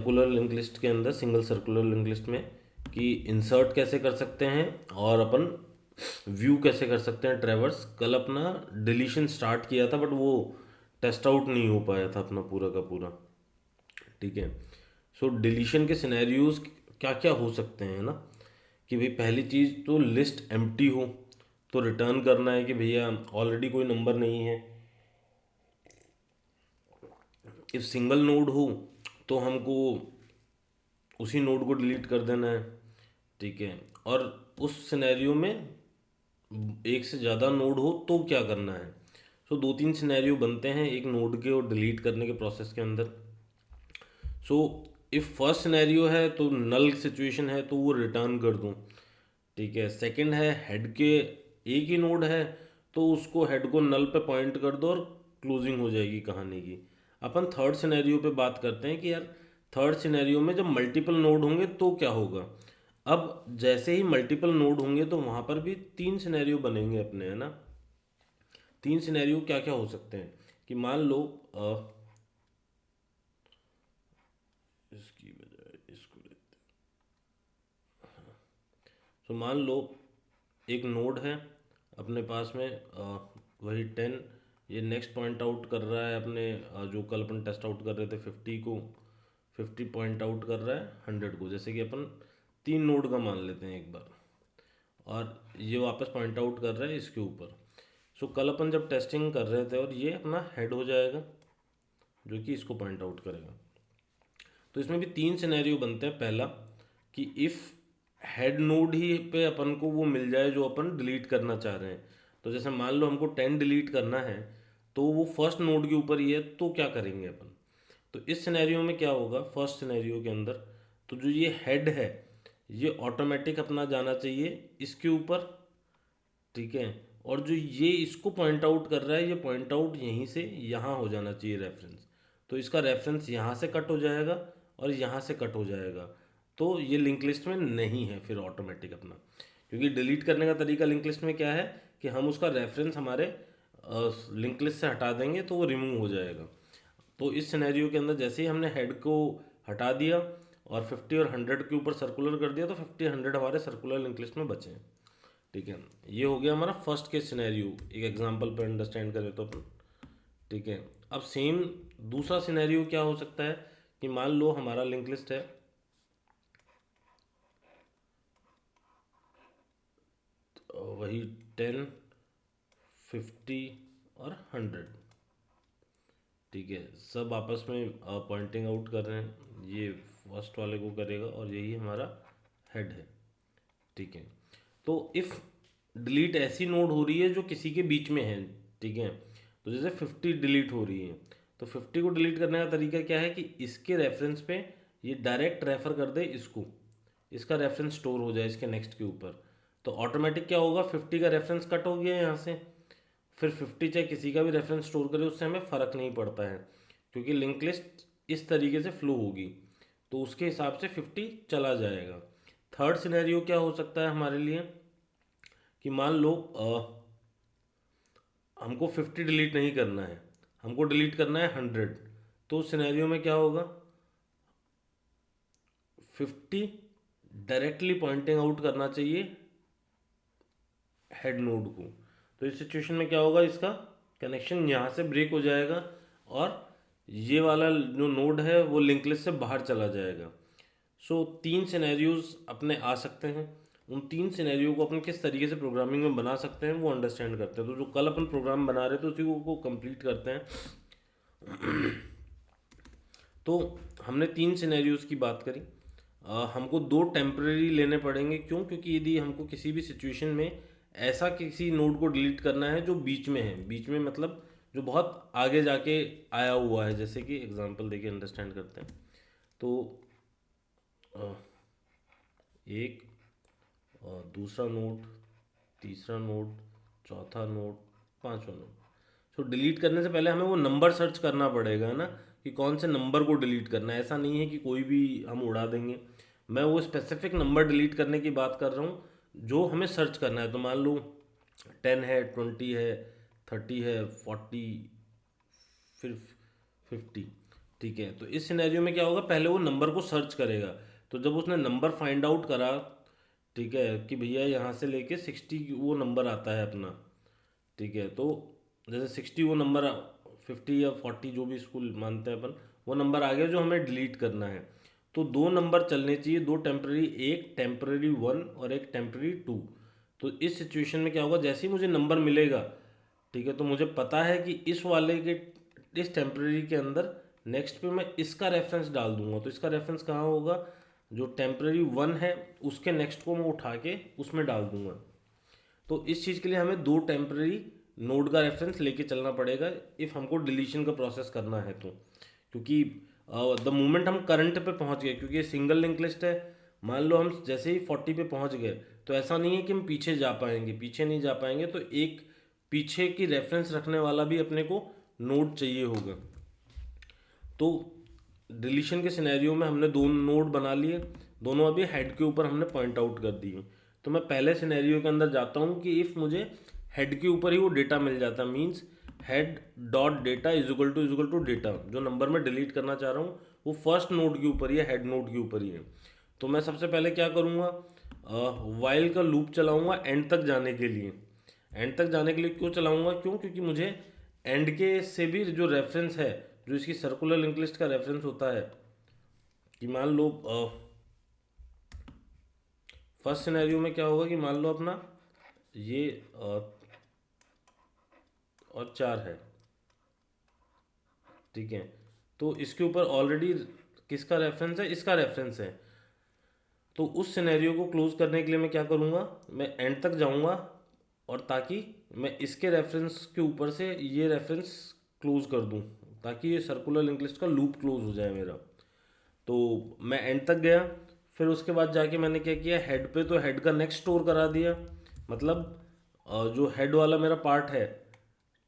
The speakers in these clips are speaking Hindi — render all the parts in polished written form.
सर्कुलर लिंक लिस्ट के अंदर, सिंगल सर्कुलर लिंक लिस्ट में, कि इंसर्ट कैसे कर सकते हैं और अपन व्यू कैसे कर सकते हैं ट्रैवर्स। कल अपना डिलीशन स्टार्ट किया था बट वो टेस्ट आउट नहीं हो पाया था अपना पूरा का पूरा। ठीक है। सो डिलीशन के सिनेरियोज क्या क्या हो सकते हैं ना, कि भाई पहली चीज़ तो लिस्ट एम्प्टी हो तो रिटर्न करना है कि भैया ऑलरेडी कोई नंबर नहीं है। इफ सिंगल नोड हो तो हमको उसी नोड को डिलीट कर देना है। ठीक है। और उस सिनेरियो में एक से ज़्यादा नोड हो तो क्या करना है। सो दो तीन सिनेरियो बनते हैं एक नोड के और डिलीट करने के प्रोसेस के अंदर। सो इफ़ फर्स्ट सिनेरियो है तो नल सिचुएशन है तो वो रिटर्न कर दूँ। ठीक है। सेकंड है हेड के एक ही नोड है तो उसको हेड को नल पे पॉइंट कर दो और क्लोजिंग हो जाएगी कहानी की। अपन थर्ड सिनेरियो पे बात करते हैं कि यार थर्ड सिनेरियो में जब मल्टीपल नोड होंगे तो क्या होगा। अब जैसे ही मल्टीपल नोड होंगे तो वहाँ पर भी तीन सिनेरियो बनेंगे अपने, है ना। तीन सिनेरियो क्या क्या हो सकते हैं कि मान लो इसकी बजाय इसको लेते हैं। तो मान लो एक नोड है अपने पास में, वही 10, ये नेक्स्ट पॉइंट आउट कर रहा है अपने जो कल अपन टेस्ट आउट कर रहे थे 50 को, 50 पॉइंट आउट कर रहा है 100 को। जैसे कि अपन तीन नोड का मान लेते हैं एक बार, और ये वापस पॉइंट आउट कर रहा है इसके ऊपर। सो कल अपन जब टेस्टिंग कर रहे थे और ये अपना हेड हो जाएगा जो कि इसको पॉइंट आउट करेगा। तो इसमें भी तीन सिनेरियो बनते हैं। पहला कि इफ़ हेड नोड ही पे अपन को वो मिल जाए जो अपन डिलीट करना चाह रहे हैं। तो जैसे मान लो हमको 10 डिलीट करना है तो वो फर्स्ट नोड के ऊपर ही है तो क्या करेंगे अपन। तो इस सिनेरियो में क्या होगा, फर्स्ट सिनेरियो के अंदर तो जो ये हेड है ये ऑटोमेटिक अपना जाना चाहिए इसके ऊपर। ठीक है। और जो ये इसको पॉइंट आउट कर रहा है ये पॉइंट आउट यहीं से यहाँ हो जाना चाहिए रेफरेंस। तो इसका रेफरेंस यहाँ से कट हो जाएगा और यहाँ से कट हो जाएगा। तो ये लिंक लिस्ट में नहीं है फिर ऑटोमेटिक अपना, क्योंकि डिलीट करने का तरीका लिंक लिस्ट में क्या है कि हम उसका रेफरेंस हमारे लिंक लिस्ट से हटा देंगे तो वो रिमूव हो जाएगा। तो इस सिनेरियो के अंदर जैसे ही हमने हेड को हटा दिया और 50 और 100 के ऊपर सर्कुलर कर दिया तो 50 100 हमारे सर्कुलर लिंक लिस्ट में बचे हैं। ठीक है। ये हो गया हमारा फर्स्ट केस सिनेरियो, एक एग्जांपल पर अंडरस्टैंड करें तो अपन। ठीक है। अब सेम दूसरा सिनेरियो क्या हो सकता है कि मान लो हमारा लिंक लिस्ट है वही 10, 50 और 100। ठीक है। सब आपस में पॉइंटिंग आउट कर रहे हैं, ये फर्स्ट वाले को करेगा और यही हमारा हेड है। ठीक है। तो इफ़ डिलीट ऐसी नोड हो रही है जो किसी के बीच में है। ठीक है। तो जैसे 50 डिलीट हो रही है तो 50 को डिलीट करने का तरीका क्या है कि इसके रेफरेंस पे ये डायरेक्ट रेफर कर दे इसको, इसका रेफरेंस स्टोर हो जाए इसके नेक्स्ट के ऊपर। तो ऑटोमेटिक क्या होगा, 50 का रेफरेंस कट हो गया यहाँ से। फिर 50 चाहे किसी का भी रेफरेंस स्टोर करे उससे हमें फ़र्क नहीं पड़ता है, क्योंकि लिंक लिस्ट इस तरीके से फ्लो होगी तो उसके हिसाब से 50 चला जाएगा। थर्ड सिनेरियो क्या हो सकता है हमारे लिए कि मान लो हमको 50 डिलीट नहीं करना है, हमको डिलीट करना है 100। तो उस सिनेरियो में क्या होगा, 50 डायरेक्टली पॉइंटिंग आउट करना चाहिए हेड नोड को। तो इस सिचुएशन में क्या होगा, इसका कनेक्शन यहाँ से ब्रेक हो जाएगा और ये वाला जो नोड है वो लिंक लिस्ट से बाहर चला जाएगा। सो तीन सिनेरियोज अपने आ सकते हैं। उन तीन सिनेरियो को अपन किस तरीके से प्रोग्रामिंग में बना सकते हैं वो अंडरस्टैंड करते हैं। तो जो कल अपन प्रोग्राम बना रहे थे उसी को कंप्लीट करते हैं। तो हमने तीन सिनेरियोज की बात करी। हमको दो टेम्परेरी लेने पड़ेंगे, क्यों, क्योंकि यदि हमको किसी भी सिचुएशन में ऐसा किसी नोड को डिलीट करना है जो बीच में है, बीच में मतलब जो बहुत आगे जाके आया हुआ है, जैसे कि एग्जांपल देके अंडरस्टैंड करते हैं। तो अ, एक दूसरा नोड, तीसरा नोड, चौथा नोड, पांचवा नोड। सो डिलीट करने से पहले हमें वो नंबर सर्च करना पड़ेगा ना, कि कौन से नंबर को डिलीट करना है। ऐसा नहीं है कि कोई भी हम उड़ा देंगे। मैं वो स्पेसिफिक नंबर डिलीट करने की बात कर रहा हूँ जो हमें सर्च करना है। तो मान लो 10 है, 20 है, 30 है, 40, फिर 50। ठीक है, तो इस सिनेरियो में क्या होगा, पहले वो नंबर को सर्च करेगा। तो जब उसने नंबर फाइंड आउट करा, ठीक है, कि भैया यहाँ से लेके 60 वो नंबर आता है अपना, ठीक है, तो जैसे 60 वो नंबर, 50 या 40 जो भी स्कूल मानते हैं अपन, वो नंबर आ गया जो हमें डिलीट करना है। तो दो नंबर चलने चाहिए, दो टेम्पररी, एक टेम्पररी 1 और एक टेम्पररी 2। तो इस सिचुएशन में क्या होगा, जैसे ही मुझे नंबर मिलेगा, ठीक है, तो मुझे पता है कि इस वाले के, इस टेम्पररी के अंदर नेक्स्ट पे मैं इसका रेफरेंस डाल दूंगा। तो इसका रेफरेंस कहाँ होगा, जो टेम्पररी 1 है उसके नेक्स्ट को मैं उठा के उसमें डाल दूंगा। तो इस चीज़ के लिए हमें दो टेम्पररी नोड का रेफरेंस लेके चलना पड़ेगा इफ़ हमको डिलीशन का प्रोसेस करना है। तो क्योंकि द मोमेंट हम करंट पे पहुंच गए, क्योंकि ये सिंगल लिंक लिस्ट है, मान लो हम जैसे ही 40 पे पहुंच गए, तो ऐसा नहीं है कि हम पीछे जा पाएंगे, पीछे नहीं जा पाएंगे, तो एक पीछे की रेफरेंस रखने वाला भी अपने को नोड चाहिए होगा। तो डिलीशन के सिनेरियो में हमने दो नोड बना लिए, दोनों अभी हेड के ऊपर हमने पॉइंट आउट कर दिए। तो मैं पहले सिनेरियो के अंदर जाता हूँ कि इफ़ मुझे हेड के ऊपर ही वो डेटा मिल जाता, means head dot data is equal to data, जो नंबर मैं डिलीट करना चाह रहा हूँ वो फर्स्ट नोड के ऊपर ही है, हेड नोड के ऊपर ही है। तो मैं सबसे पहले क्या करूँगा, वाइल का लूप चलाऊँगा एंड तक जाने के लिए। एंड तक जाने के लिए क्यों चलाऊँगा, क्योंकि मुझे एंड के से भी जो रेफरेंस है, जो इसकी सर्कुलर लिंक लिस्ट का रेफरेंस होता है, कि मान लो फर्स्ट सिनेरियो में क्या होगा कि मान लो अपना ये और 4 है, ठीक है, तो इसके ऊपर ऑलरेडी किसका रेफरेंस है, इसका रेफरेंस है। तो उस सिनेरियो को क्लोज करने के लिए मैं क्या करूँगा, मैं एंड तक जाऊँगा, और ताकि मैं इसके रेफरेंस के ऊपर से ये रेफरेंस क्लोज कर दूँ, ताकि ये सर्कुलर लिंक लिस्ट का लूप क्लोज हो जाए मेरा। तो मैं एंड तक गया, फिर उसके बाद जाके मैंने क्या किया, हेड पे तो हेड का नेक्स्ट स्टोर करा दिया, मतलब जो हेड वाला मेरा पार्ट है,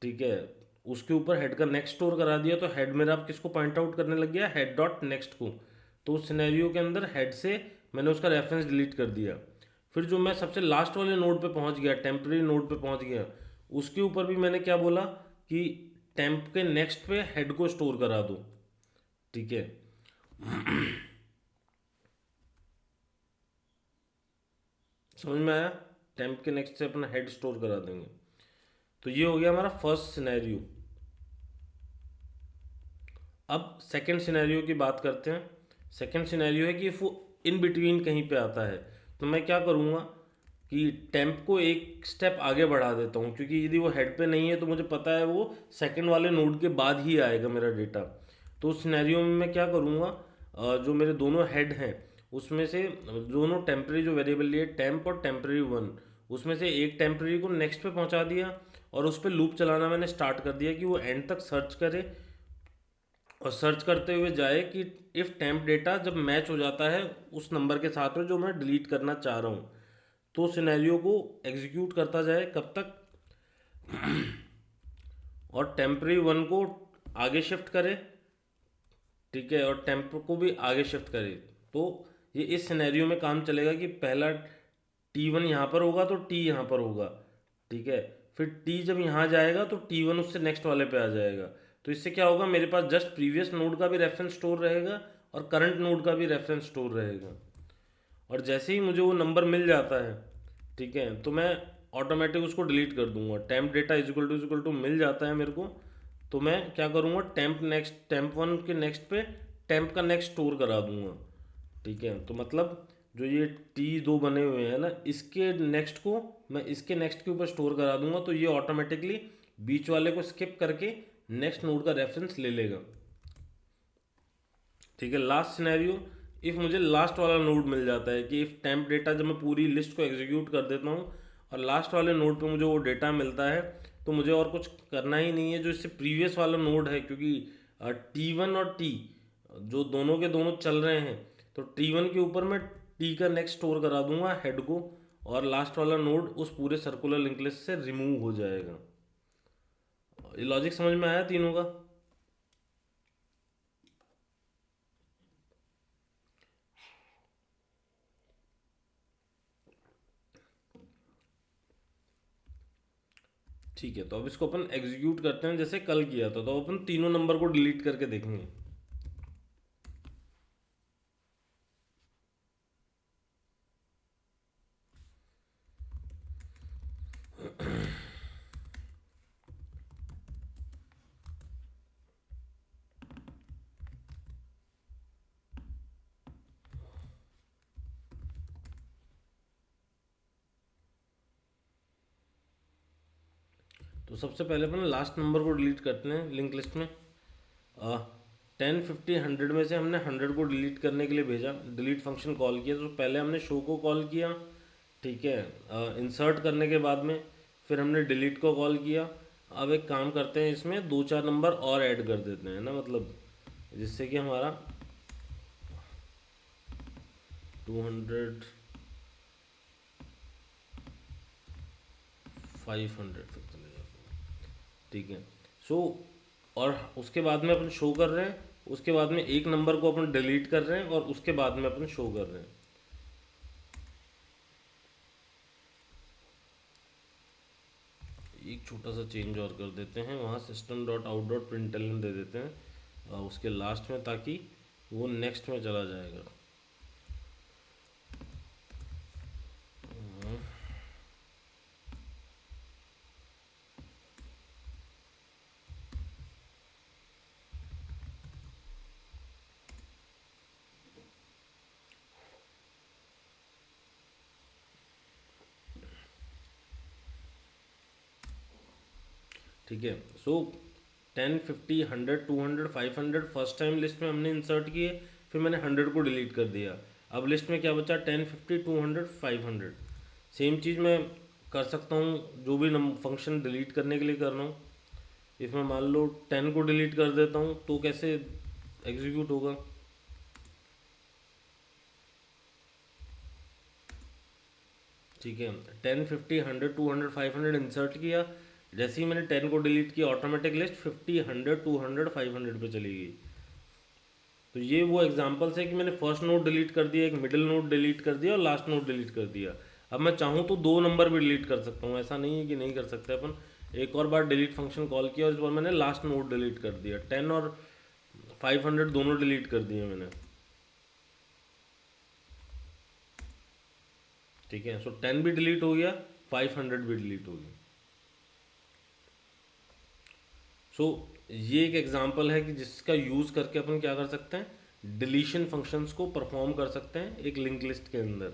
ठीक है, उसके ऊपर हेड का नेक्स्ट स्टोर करा दिया। तो हेड मेरा अब किसको पॉइंट आउट करने लग गया, हेड डॉट नेक्स्ट को। तो उस सिनेरियो के अंदर हेड से मैंने उसका रेफरेंस डिलीट कर दिया। फिर जो मैं सबसे लास्ट वाले नोड पे पहुंच गया, टेम्पररी नोड पे पहुंच गया, उसके ऊपर भी मैंने क्या बोला कि टेम्प के नेक्स्ट पे हेड को स्टोर करा दो, ठीक है। समझ में आया, टेम्प के नेक्स्ट से अपना हेड स्टोर करा देंगे। तो ये हो गया हमारा फर्स्ट सिनेरियो। अब सेकंड सिनेरियो की बात करते हैं। सेकंड सिनेरियो है कि वो इन बिटवीन कहीं पे आता है, तो मैं क्या करूँगा कि टेम्प को एक स्टेप आगे बढ़ा देता हूँ, क्योंकि यदि वो हेड पे नहीं है तो मुझे पता है वो सेकंड वाले नोड के बाद ही आएगा मेरा डेटा। तो उस सिनेरियो में मैं क्या करूँगा, जो मेरे दोनों हेड हैं उसमें से दोनों टेम्पररी जो वेरिएबल लिए टेम्प और टेम्पररी 1, उसमें से एक टेम्पररी को नेक्स्ट पे पहुंचा दिया, और उस पर लूप चलाना मैंने स्टार्ट कर दिया कि वो एंड तक सर्च करे, और सर्च करते हुए जाए कि इफ़ टेम्प डेटा जब मैच हो जाता है उस नंबर के साथ में जो मैं डिलीट करना चाह रहा हूँ, तो सिनेरियो को एग्जीक्यूट करता जाए कब तक, और टेम्पररी 1 को आगे शिफ्ट करे, ठीक है, और टेम्प को भी आगे शिफ्ट करे। तो ये इस सिनेरियो में काम चलेगा कि पहला T1 यहाँ पर होगा तो T यहाँ पर होगा, ठीक है, फिर T जब यहाँ जाएगा तो T1 उससे नेक्स्ट वाले पे आ जाएगा। तो इससे क्या होगा, मेरे पास जस्ट प्रीवियस नोड का भी रेफरेंस स्टोर रहेगा और करंट नोड का भी रेफरेंस स्टोर रहेगा। और जैसे ही मुझे वो नंबर मिल जाता है, ठीक है, तो मैं ऑटोमेटिक उसको डिलीट कर दूंगा। Temp data is equal to मिल जाता है मेरे को, तो मैं क्या करूँगा, टेम्प 1 के नेक्स्ट पे टेम्प का नेक्स्ट स्टोर करा दूंगा, ठीक है। तो मतलब जो ये T2 बने हुए हैं ना, इसके नेक्स्ट को मैं इसके नेक्स्ट के ऊपर स्टोर करा दूंगा, तो ये ऑटोमेटिकली बीच वाले को स्किप करके नेक्स्ट नोड का रेफरेंस ले लेगा, ठीक है। लास्ट सिनेरियो, इफ़ मुझे लास्ट वाला नोड मिल जाता है कि इफ़ टेम्प डेटा जब मैं पूरी लिस्ट को एग्जीक्यूट कर देता हूँ और लास्ट वाले नोड पे मुझे वो डेटा मिलता है, तो मुझे और कुछ करना ही नहीं है, जो इससे प्रीवियस वाला नोड है, क्योंकि T1 और T जो दोनों के दोनों चल रहे हैं, तो T1 के ऊपर मैं T का नेक्स्ट स्टोर करा दूंगा हेड को, और लास्ट वाला नोड उस पूरे सर्कुलर लिंक लिस्ट से रिमूव हो जाएगा। ये लॉजिक समझ में आया तीनों का। ठीक है, तो अब इसको अपन एग्जीक्यूट करते हैं जैसे कल किया था। तो अपन तीनों नंबर को डिलीट करके देखेंगे। तो सबसे पहले अपन लास्ट नंबर को डिलीट करते हैं लिंक लिस्ट में। 10, 50, 100 में से हमने 100 को डिलीट करने के लिए भेजा, डिलीट फंक्शन कॉल किया। तो पहले हमने शो को कॉल किया, ठीक है, इंसर्ट करने के बाद में फिर हमने डिलीट को कॉल किया। अब एक काम करते हैं, इसमें 2-4 नंबर और ऐड कर देते हैं ना, मतलब जिससे कि हमारा 200 500 तक चले जाते हैं, ठीक है। सो और उसके बाद में अपन शो कर रहे हैं, उसके बाद में एक नंबर को अपन डिलीट कर रहे हैं और उसके बाद में अपन शो कर रहे हैं। एक छोटा सा चेंज और कर देते हैं, वहाँ system.out.println दे देते हैं उसके लास्ट में, ताकि वो नेक्स्ट में चला जाएगा। ठीक है। सो 10, 50, 100, 200, 500 फर्स्ट टाइम लिस्ट में हमने इंसर्ट किए, फिर मैंने 100 को डिलीट कर दिया। अब लिस्ट में क्या बचा, 10, 50, 200, 500। सेम चीज़ मैं कर सकता हूँ, जो भी फंक्शन डिलीट करने के लिए कर रहा हूँ। इसमें मान लो 10 को डिलीट कर देता हूँ, तो कैसे एग्जीक्यूट होगा। ठीक है, 10, 50, 100, 200, 500 इंसर्ट किया। जैसे ही मैंने 10 को डिलीट किया, ऑटोमेटिक लिस्ट 50, 100, 200, 500 पे चली गई। तो ये वो एग्जांपल्स है कि मैंने फर्स्ट नोड डिलीट कर दिया, एक मिडिल नोड डिलीट कर दिया और लास्ट नोड डिलीट कर दिया। अब मैं चाहूँ तो 2 नंबर भी डिलीट कर सकता हूँ, ऐसा नहीं है कि नहीं कर सकते अपन। एक और बार डिलीट फंक्शन कॉल किया और इस बार मैंने लास्ट नोड डिलीट कर दिया, 10 और 500 दोनों डिलीट कर दिए मैंने। ठीक है, सो 10 भी डिलीट हो गया, 500 भी डिलीट हो गया। सो ये एक एग्जांपल है कि जिसका यूज़ करके अपन क्या कर सकते हैं, डिलीशन फंक्शंस को परफॉर्म कर सकते हैं एक लिंक लिस्ट के अंदर।